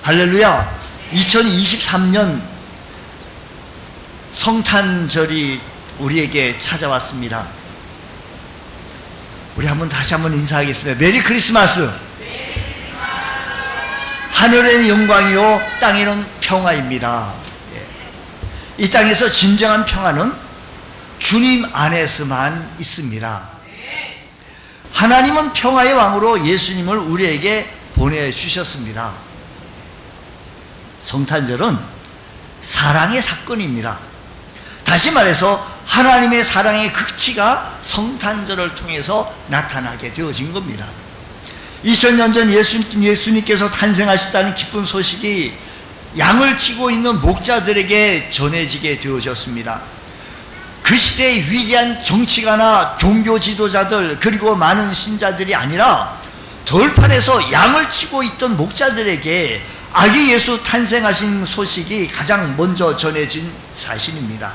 할렐루야. 2023년 성탄절이 우리에게 찾아왔습니다. 우리 다시 한번 인사하겠습니다. 메리 크리스마스. 하늘에는 영광이요 땅에는 평화입니다. 이 땅에서 진정한 평화는 주님 안에서만 있습니다. 하나님은 평화의 왕으로 예수님을 우리에게 보내주셨습니다. 성탄절은 사랑의 사건입니다. 다시 말해서 하나님의 사랑의 극치가 성탄절을 통해서 나타나게 되어진 겁니다. 2000년 전 예수님께서 탄생하셨다는 기쁜 소식이 양을 치고 있는 목자들에게 전해지게 되어졌습니다. 그 시대의 위대한 정치가나 종교 지도자들 그리고 많은 신자들이 아니라 들판에서 양을 치고 있던 목자들에게 아기 예수 탄생하신 소식이 가장 먼저 전해진 사실입니다.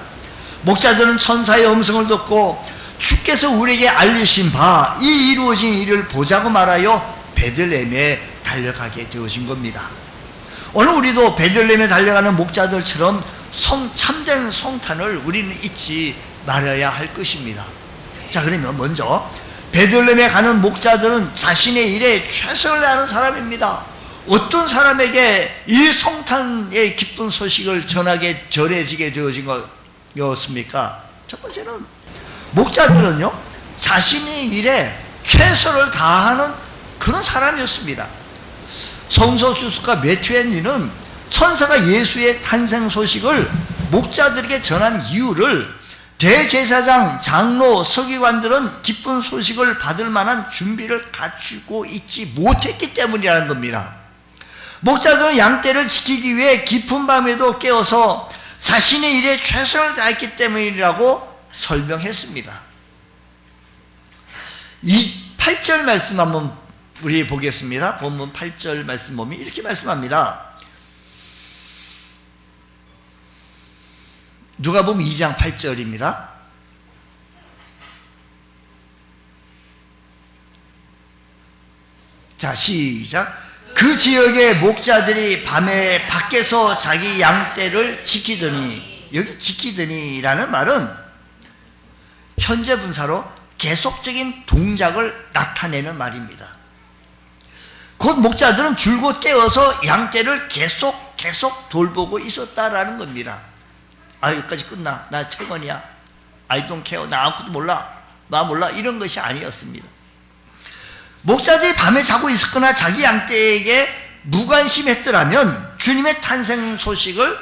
목자들은 천사의 음성을 듣고 주께서 우리에게 알리신 바 이 이루어진 일을 보자고 말하여 베들레헴에 달려가게 되어진 겁니다. 오늘 우리도 베들레헴에 달려가는 목자들처럼 참된 성탄을 우리는 잊지 말아야 할 것입니다. 자, 그러면 먼저 베들레헴에 가는 목자들은 자신의 일에 최선을 다하는 사람입니다. 어떤 사람에게 이 성탄의 기쁜 소식을 전해지게 되어진 것이었습니까? 첫 번째는 목자들은요 자신의 일에 최선을 다하는 그런 사람이었습니다. 성서 주석가 매튜 헨리는 천사가 예수의 탄생 소식을 목자들에게 전한 이유를 대제사장, 장로, 서기관들은 기쁜 소식을 받을 만한 준비를 갖추고 있지 못했기 때문이라는 겁니다. 목자들은 양떼를 지키기 위해 깊은 밤에도 깨어서 자신의 일에 최선을 다했기 때문이라고 설명했습니다. 이 8절 말씀 한번 우리 보겠습니다. 본문 8절 말씀 보면 이렇게 말씀합니다. 누가복음 2장 8절입니다. 자, 시작. 그 지역의 목자들이 밤에 밖에서 자기 양떼를 지키더니, 여기 지키더니라는 말은 현재 분사로 계속적인 동작을 나타내는 말입니다. 곧 목자들은 줄곧 깨어서 양떼를 계속 돌보고 있었다라는 겁니다. 여기까지 끝나. 나 퇴근이야. I don't care. 나 아무것도 몰라. 나 몰라. 이런 것이 아니었습니다. 목자들이 밤에 자고 있었거나 자기 양떼에게 무관심했더라면 주님의 탄생 소식을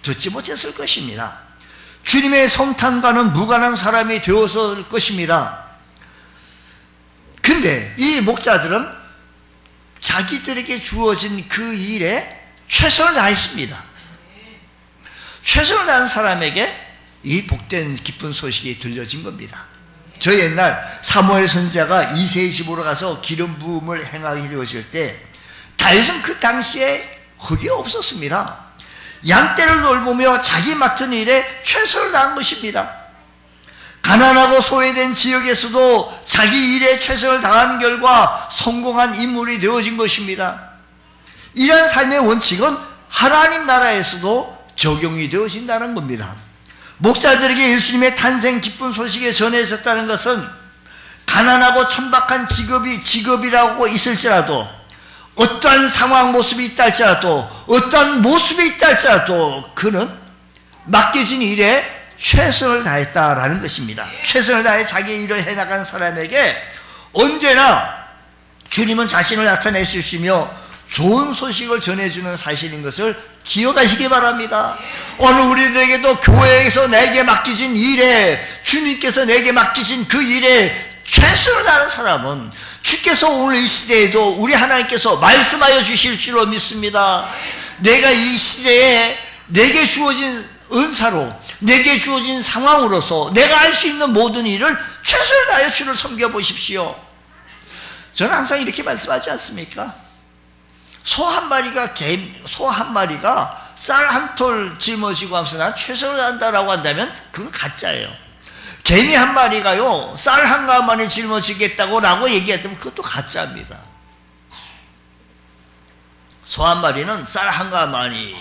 듣지 못했을 것입니다. 주님의 성탄과는 무관한 사람이 되었을 것입니다. 근데 이 목자들은 자기들에게 주어진 그 일에 최선을 다했습니다. 최선을 다한 사람에게 이 복된 기쁜 소식이 들려진 겁니다. 저 옛날 사무엘 선지자가 이새의 집으로 가서 기름 부음을 행하게 되었을 때 다윗은 그 당시에 흙이 없었습니다. 양떼를 돌보며 자기 맡은 일에 최선을 다한 것입니다. 가난하고 소외된 지역에서도 자기 일에 최선을 다한 결과 성공한 인물이 되어진 것입니다. 이러한 삶의 원칙은 하나님 나라에서도 적용이 되어진다는 겁니다. 목자들에게 예수님의 탄생 기쁜 소식에 전해졌다는 것은 가난하고 천박한 직업이라고 있을지라도 어떠한 상황 모습이 있다 할지라도 어떠한 모습이 있다 할지라도 그는 맡겨진 일에 최선을 다했다라는 것입니다. 최선을 다해 자기의 일을 해나간 사람에게 언제나 주님은 자신을 나타내 주시며 좋은 소식을 전해주는 사실인 것을 기억하시기 바랍니다. 오늘 우리들에게도 교회에서 내게 맡기신 일에 주님께서 내게 맡기신 그 일에 최선을 다하는 사람은 주께서 오늘 이 시대에도 우리 하나님께서 말씀하여 주실 줄로 믿습니다. 내가 이 시대에 내게 주어진 은사로 내게 주어진 상황으로서 내가 할 수 있는 모든 일을 최선을 다하여 주를 섬겨보십시오. 저는 항상 이렇게 말씀하지 않습니까? 소 한 마리가 쌀 한 톨 짊어지고 하면서 난 최선을 다한다라고 한다면 그건 가짜예요. 개미 한 마리가요 쌀 한 가마니 짊어지겠다고 라고 얘기했다면 그것도 가짜입니다. 소 한 마리는 쌀 한 가마니,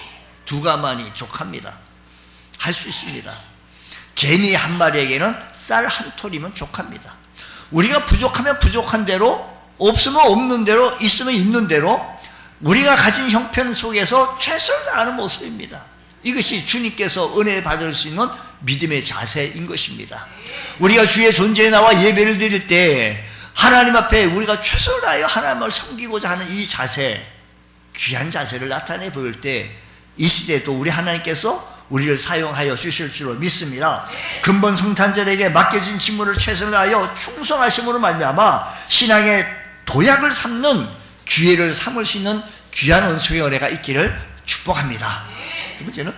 두 가마니 족합니다. 할 수 있습니다. 개미 한 마리에게는 쌀 한 톨이면 족합니다. 우리가 부족하면 부족한 대로, 없으면 없는 대로, 있으면 있는 대로 우리가 가진 형편 속에서 최선을 다하는 모습입니다. 이것이 주님께서 은혜 받을 수 있는 믿음의 자세인 것입니다. 우리가 주의 존재에 나와 예배를 드릴 때 하나님 앞에 우리가 최선을 다하여 하나님을 섬기고자 하는 이 자세, 귀한 자세를 나타내 보일 때 이 시대에도 우리 하나님께서 우리를 사용하여 주실 줄로 믿습니다. 근본 성탄절에게 맡겨진 직무를 최선을 다하여 충성하심으로 말미암아 신앙의 도약을 삼는 기회를 삼을 수 있는 귀한 은총의 은혜가 있기를 축복합니다. 두 번째는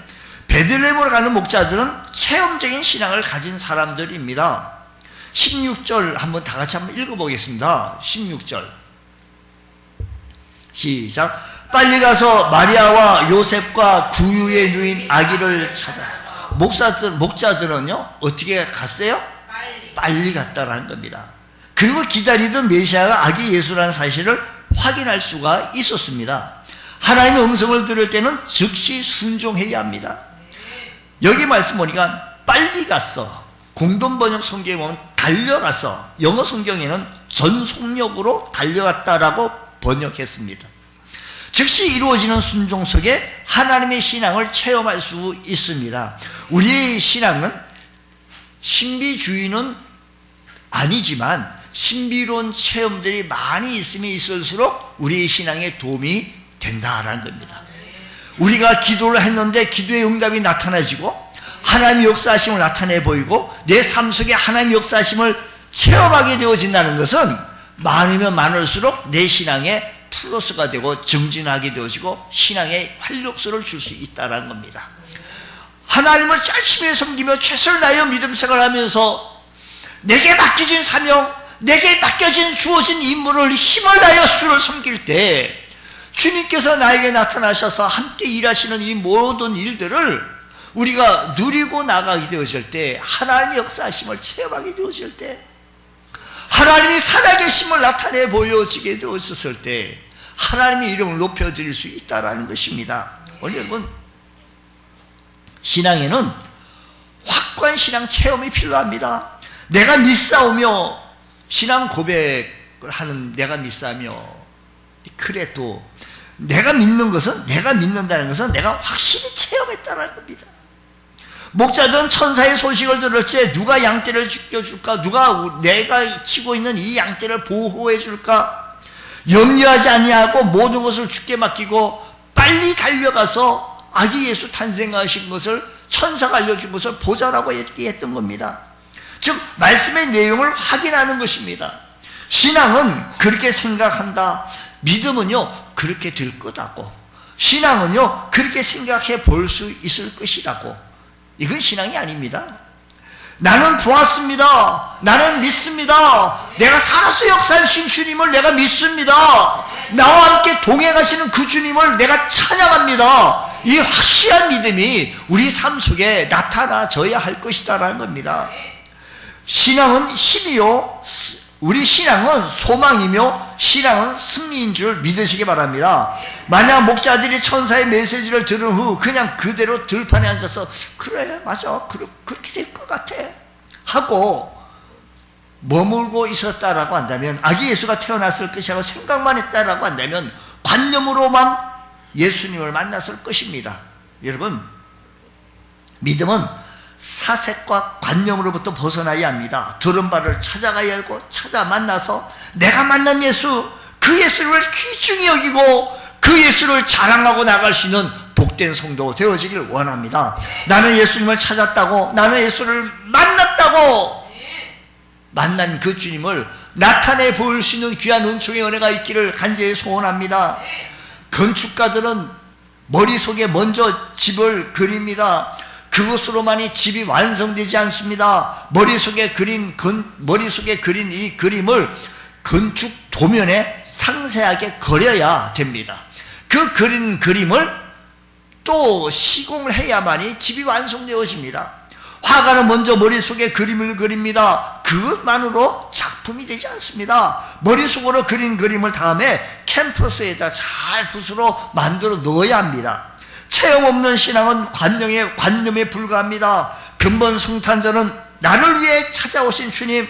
베들레헴으로 가는 목자들은 체험적인 신앙을 가진 사람들입니다. 16절 한번 다 같이 한번 읽어보겠습니다. 16절 시작. 빨리 가서 마리아와 요셉과 구유에 누인 아기를 찾아서. 목자들은요 어떻게 갔어요? 빨리 갔다라는 겁니다. 그리고 기다리던 메시아가 아기 예수라는 사실을 확인할 수가 있었습니다. 하나님의 음성을 들을 때는 즉시 순종해야 합니다. 여기 말씀 보니까 빨리 갔어. 공동번역 성경에 보면 달려갔어. 영어 성경에는 전속력으로 달려갔다라고 번역했습니다. 즉시 이루어지는 순종 속에 하나님의 신앙을 체험할 수 있습니다. 우리의 신앙은 신비주의는 아니지만 신비로운 체험들이 많이 있으면 있을수록 우리의 신앙에 도움이 된다라는 겁니다. 우리가 기도를 했는데 기도의 응답이 나타나지고 하나님의 역사하심을 나타내 보이고 내 삶 속에 하나님의 역사하심을 체험하게 되어진다는 것은 많으면 많을수록 내 신앙에 플러스가 되고 증진하게 되어지고 신앙에 활력소를 줄 수 있다는 겁니다. 하나님을 열심히 섬기며 최선을 다하여 믿음 생활하면서 내게 맡겨진 사명, 내게 맡겨진 주어진 임무를 힘을 다하여 주를 섬길 때 주님께서 나에게 나타나셔서 함께 일하시는 이 모든 일들을 우리가 누리고 나가게 되어질 때, 하나님의 역사하심을 체험하게 되어질 때, 하나님이 살아계심을 나타내 보여지게 되었을 때 하나님의 이름을 높여드릴 수 있다는 것입니다. 오늘 여러분, 신앙에는 확고한 신앙 체험이 필요합니다. 내가 믿사오며 신앙 고백을 하는 내가 믿사오며, 그래도 내가 믿는 것은, 내가 믿는다는 것은 내가 확실히 체험했다는 겁니다. 목자들은 천사의 소식을 들을 때 누가 양떼를 지켜줄까? 누가 내가 치고 있는 이 양떼를 보호해 줄까? 염려하지 아니하고 모든 것을 주께 맡기고 빨리 달려가서 아기 예수 탄생하신 것을, 천사가 알려준 것을 보자라고 얘기했던 겁니다. 즉 말씀의 내용을 확인하는 것입니다. 신앙은 그렇게 생각한다. 믿음은요 그렇게 될 거다고. 신앙은요 그렇게 생각해 볼 수 있을 것이라고. 이건 신앙이 아닙니다. 나는 보았습니다. 나는 믿습니다. 내가 살아서 역사하신 주님을 내가 믿습니다. 나와 함께 동행하시는 그 주님을 내가 찬양합니다. 이 확실한 믿음이 우리 삶 속에 나타나져야 할 것이다라는 겁니다. 신앙은 힘이요, 우리 신앙은 소망이며 신앙은 승리인 줄 믿으시기 바랍니다. 만약 목자들이 천사의 메시지를 들은 후 그냥 그대로 들판에 앉아서 그래 맞아 그렇게 될 것 같아 하고 머물고 있었다라고 한다면, 아기 예수가 태어났을 것이라고 생각만 했다라고 한다면 관념으로만 예수님을 만났을 것입니다. 여러분, 믿음은 사색과 관념으로부터 벗어나야 합니다. 들은 바를 찾아가야 하고 찾아 만나서 내가 만난 예수, 그 예수를 귀중히 여기고 그 예수를 자랑하고 나갈 수 있는 복된 성도 되어지길 원합니다. 나는 예수님을 찾았다고, 나는 예수를 만났다고, 만난 그 주님을 나타내 보일 수 있는 귀한 은총의 은혜가 있기를 간절히 소원합니다. 건축가들은 머릿속에 먼저 집을 그립니다. 그것으로만이 집이 완성되지 않습니다. 머릿속에 그린 이 그림을 건축 도면에 상세하게 그려야 됩니다. 그 그린 그림을 또 시공을 해야만이 집이 완성되어집니다. 화가는 먼저 머릿속에 그림을 그립니다. 그것만으로 작품이 되지 않습니다. 머릿속으로 그린 그림을 다음에 캔버스에다 잘 붓으로 만들어 넣어야 합니다. 체험 없는 신앙은 관념에 불과합니다. 근본 성탄절은 나를 위해 찾아오신 주님,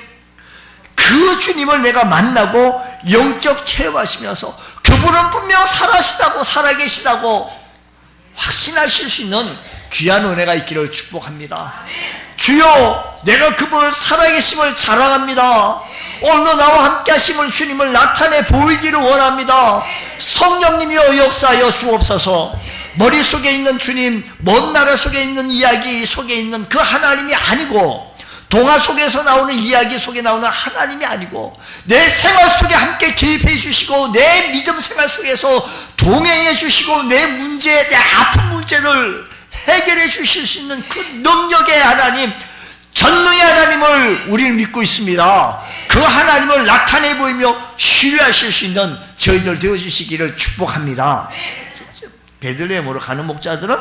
그 주님을 내가 만나고 영적 체험하시면서 그분은 분명 살아계시다고 확신하실 수 있는 귀한 은혜가 있기를 축복합니다. 주여, 내가 그분을 살아계심을 자랑합니다. 오늘도 나와 함께 하심을 주님을 나타내 보이기를 원합니다. 성령님이여 역사하여 주옵소서. 머릿속에 있는 주님, 먼 나라 속에 있는 이야기 속에 있는 그 하나님이 아니고, 동화 속에서 나오는 이야기 속에 나오는 하나님이 아니고, 내 생활 속에 함께 개입해 주시고 내 믿음 생활 속에서 동행해 주시고 내 아픈 문제를 해결해 주실 수 있는 그 능력의 하나님, 전능의 하나님을 우리는 믿고 있습니다. 그 하나님을 나타내 보이며 신뢰하실 수 있는 저희들 되어주시기를 축복합니다. 베들레헴으로 가는 목자들은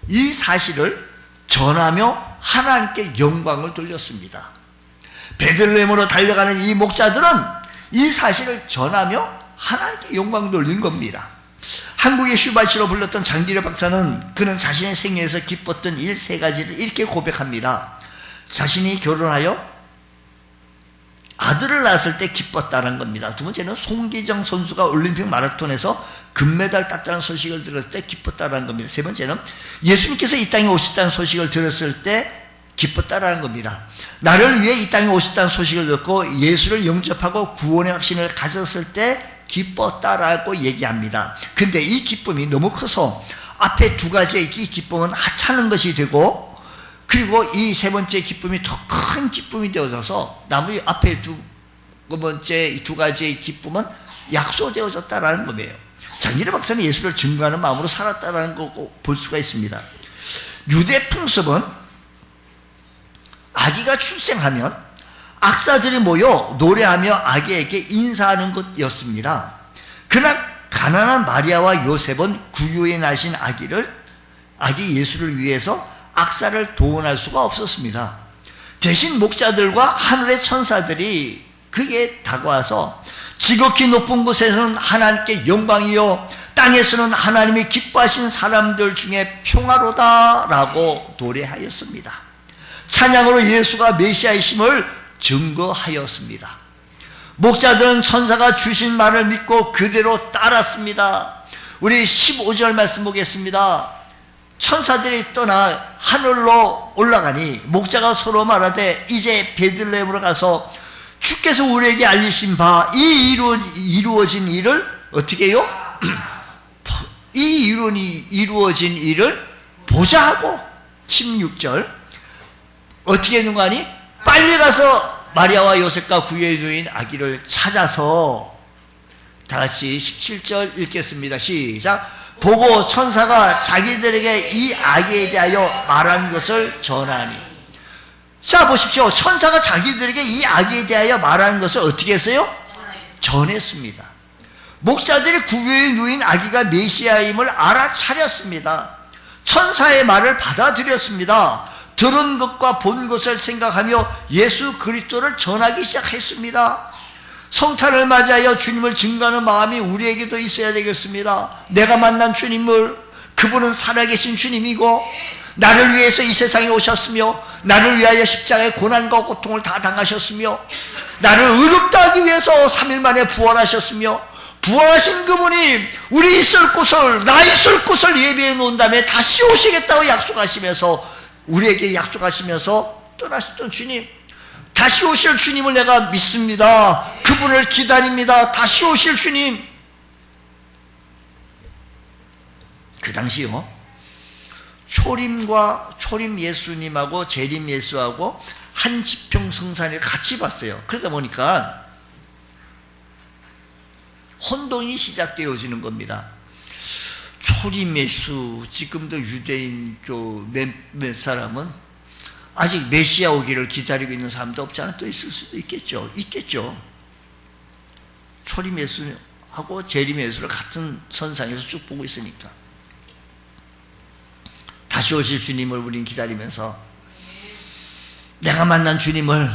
이 사실을 전하며 하나님께 영광을 돌렸습니다. 베들레헴으로 달려가는 이 목자들은 이 사실을 전하며 하나님께 영광 돌린 겁니다. 한국의 슈바치로 불렀던 장기려 박사는 그는 자신의 생애에서 기뻤던 일 3가지를 이렇게 고백합니다. 자신이 결혼하여 아들을 낳았을 때 기뻤다는 겁니다. 두 번째는 송기정 선수가 올림픽 마라톤에서 금메달 땄다는 소식을 들었을 때 기뻤다는 겁니다. 세 번째는 예수님께서 이 땅에 오셨다는 소식을 들었을 때 기뻤다라는 겁니다. 나를 위해 이 땅에 오셨다는 소식을 듣고 예수를 영접하고 구원의 확신을 가졌을 때 기뻤다라고 얘기합니다. 근데 이 기쁨이 너무 커서 앞에 2가지의 이 기쁨은 하찮은 것이 되고, 그리고 이 3번째 기쁨이 더 큰 기쁨이 되어져서 나머지 앞에 2번째 2가지의 기쁨은 약소되어졌다라는 거예요. 장기려 박사는 예수를 증거하는 마음으로 살았다라는 거 볼 수가 있습니다. 유대 풍습은 아기가 출생하면 악사들이 모여 노래하며 아기에게 인사하는 것이었습니다. 그러나 가난한 마리아와 요셉은 구유에 나신 아기 예수를 위해서 악사를 동원할 수가 없었습니다. 대신 목자들과 하늘의 천사들이 그에게 다가와서 지극히 높은 곳에서는 하나님께 영광이요, 땅에서는 하나님이 기뻐하신 사람들 중에 평화로다라고 노래하였습니다. 찬양으로 예수가 메시아이심을 증거하였습니다. 목자들은 천사가 주신 말을 믿고 그대로 따랐습니다. 우리 15절 말씀 보겠습니다. 천사들이 떠나 하늘로 올라가니 목자가 서로 말하되 이제 베들레헴으로 가서 주께서 우리에게 알리신 바 이 이루어진 일을 어떻게 해요? 이 이루어진 일을 보자 하고 16절 어떻게 했는가 하니 빨리 가서 마리아와 요셉과 구유에 누인 아기를 찾아서, 다 같이 17절 읽겠습니다. 시작. 보고 천사가 자기들에게 이 아기에 대하여 말한 것을 전하니. 자 보십시오. 천사가 자기들에게 이 아기에 대하여 말한 것을 어떻게 했어요? 전했습니다. 목자들이 구유에 누인 아기가 메시아임을 알아차렸습니다. 천사의 말을 받아들였습니다. 들은 것과 본 것을 생각하며 예수 그리스도를 전하기 시작했습니다. 성탄을 맞이하여 주님을 증거하는 마음이 우리에게도 있어야 되겠습니다. 내가 만난 주님을, 그분은 살아계신 주님이고 나를 위해서 이 세상에 오셨으며 나를 위하여 십자가의 고난과 고통을 다 당하셨으며 나를 의롭다 하기 위해서 3일 만에 부활하셨으며 부활하신 그분이 우리 있을 곳을, 나 있을 곳을 예비해 놓은 다음에 다시 오시겠다고 약속하시면서, 우리에게 약속하시면서 떠나셨던 주님, 다시 오실 주님을 내가 믿습니다. 그분을 기다립니다. 다시 오실 주님. 그 당시요, 초림 예수님하고 재림 예수하고 한 지평성산에 같이 봤어요. 그러다 보니까 혼돈이 시작되어지는 겁니다. 초림 예수, 지금도 유대인교 몇 사람은 아직 메시아 오기를 기다리고 있는 사람도 없지 않아 또 있을 수도 있겠죠. 초림 예수하고 재림 예수를 같은 선상에서 쭉 보고 있으니까. 다시 오실 주님을 우린 기다리면서 내가 만난 주님을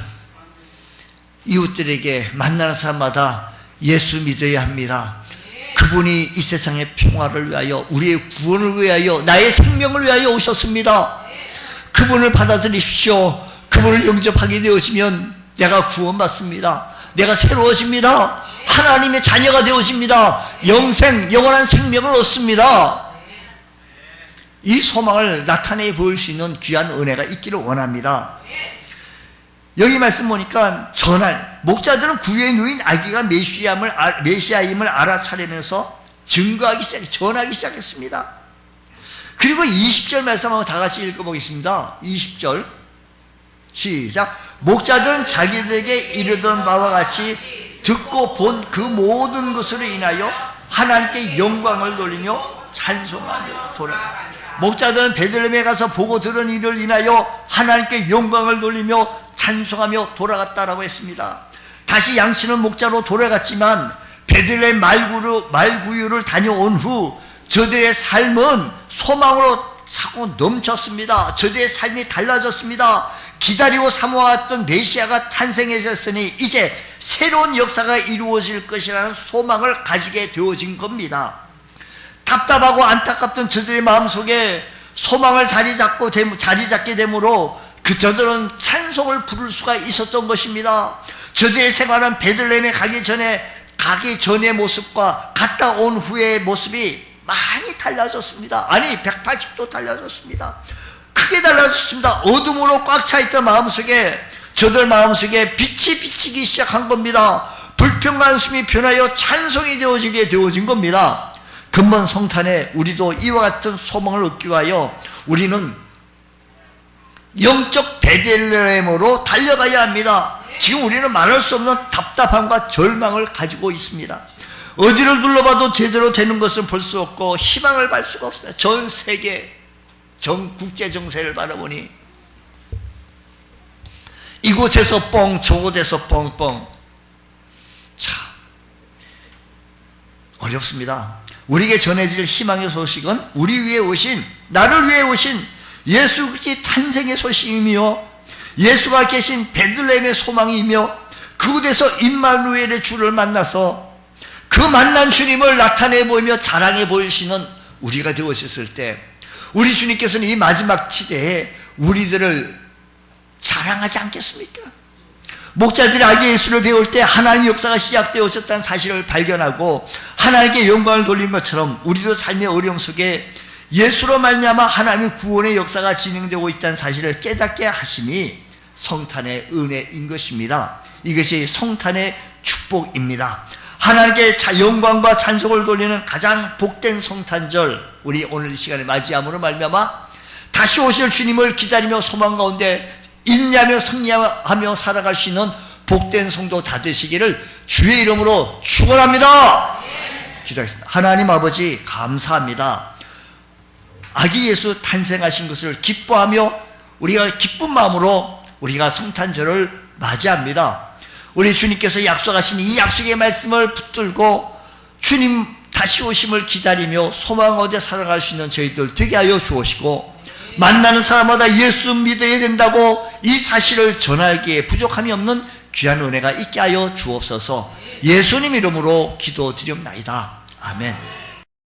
이웃들에게 만나는 사람마다 예수 믿어야 합니다. 그분이 이 세상의 평화를 위하여, 우리의 구원을 위하여, 나의 생명을 위하여 오셨습니다. 그분을 받아들이십시오. 그분을 영접하게 되어지면 내가 구원받습니다. 내가 새로워집니다. 하나님의 자녀가 되어집니다. 영원한 생명을 얻습니다. 이 소망을 나타내 보일 수 있는 귀한 은혜가 있기를 원합니다. 여기 말씀 보니까 목자들은 구유에 누인 아기가 메시아임을 알아차리면서 전하기 시작했습니다. 그리고 20절 말씀 한번 다 같이 읽어보겠습니다. 20절 시작. 목자들은 자기들에게 이르던 바와 같이 듣고 본 그 모든 것으로 인하여 하나님께 영광을 돌리며 찬송하며 돌아갑니다. 목자들은 베들레헴에 가서 보고 들은 일을 인하여 하나님께 영광을 돌리며 찬송하며 돌아갔다라고 했습니다. 다시 양치는 목자로 돌아갔지만 베들레헴 말구유를 다녀온 후 저들의 삶은 소망으로 차고 넘쳤습니다. 저들의 삶이 달라졌습니다. 기다리고 사모했던 메시아가 탄생하셨으니 이제 새로운 역사가 이루어질 것이라는 소망을 가지게 되어진 겁니다. 답답하고 안타깝던 저들의 마음속에 소망을 자리 잡게 되므로 저들은 찬송을 부를 수가 있었던 것입니다. 저들의 생활은 베들레헴에 가기 전의 모습과 갔다 온 후의 모습이 많이 달라졌습니다. 아니 180도 달라졌습니다. 크게 달라졌습니다. 어둠으로 꽉 차있던 저들 마음속에 빛이 비치기 시작한 겁니다. 불평과 숨이 변하여 찬송이 되어진 겁니다. 근본 성탄에 우리도 이와 같은 소망을 얻기 위하여 우리는 영적 베들레헴으로 달려가야 합니다. 지금 우리는 말할 수 없는 답답함과 절망을 가지고 있습니다. 어디를 둘러봐도 제대로 되는 것을 볼 수 없고 희망을 볼 수가 없습니다. 전 세계 국제 정세를 바라보니 이곳에서 뻥 저곳에서 뻥뻥 참 어렵습니다. 우리에게 전해질 희망의 소식은 나를 위해 오신 예수 그리스도의 탄생의 소식이며 예수가 계신 베들레헴의 소망이며 그곳에서 임마누엘의 주를 만나서 그 만난 주님을 나타내 보이며 자랑해 보이시는 우리가 되어졌을 때 우리 주님께서는 이 마지막 시대에 우리들을 자랑하지 않겠습니까? 목자들이 아기 예수를 배울 때 하나님의 역사가 시작되어졌다는 사실을 발견하고 하나님께 영광을 돌린 것처럼 우리도 삶의 어려움 속에 예수로 말미암아 하나님의 구원의 역사가 진행되고 있다는 사실을 깨닫게 하심이 성탄의 은혜인 것입니다. 이것이 성탄의 축복입니다. 하나님께 영광과 찬송을 돌리는 가장 복된 성탄절, 우리 오늘 이 시간에 맞이함으로 말미암아 다시 오실 주님을 기다리며 소망 가운데 인내하며 승리하며 살아갈 수 있는 복된 성도 다 되시기를 주의 이름으로 축원합니다. 기도하겠습니다. 하나님 아버지 감사합니다. 아기 예수 탄생하신 것을 기뻐하며 우리가 기쁜 마음으로 우리가 성탄절을 맞이합니다. 우리 주님께서 약속하신 이 약속의 말씀을 붙들고 주님 다시 오심을 기다리며 소망 얻어 살아갈 수 있는 저희들 되게 하여 주옵시고 만나는 사람마다 예수 믿어야 된다고 이 사실을 전하기에 부족함이 없는 귀한 은혜가 있게 하여 주옵소서. 예수님 이름으로 기도드리옵나이다. 아멘.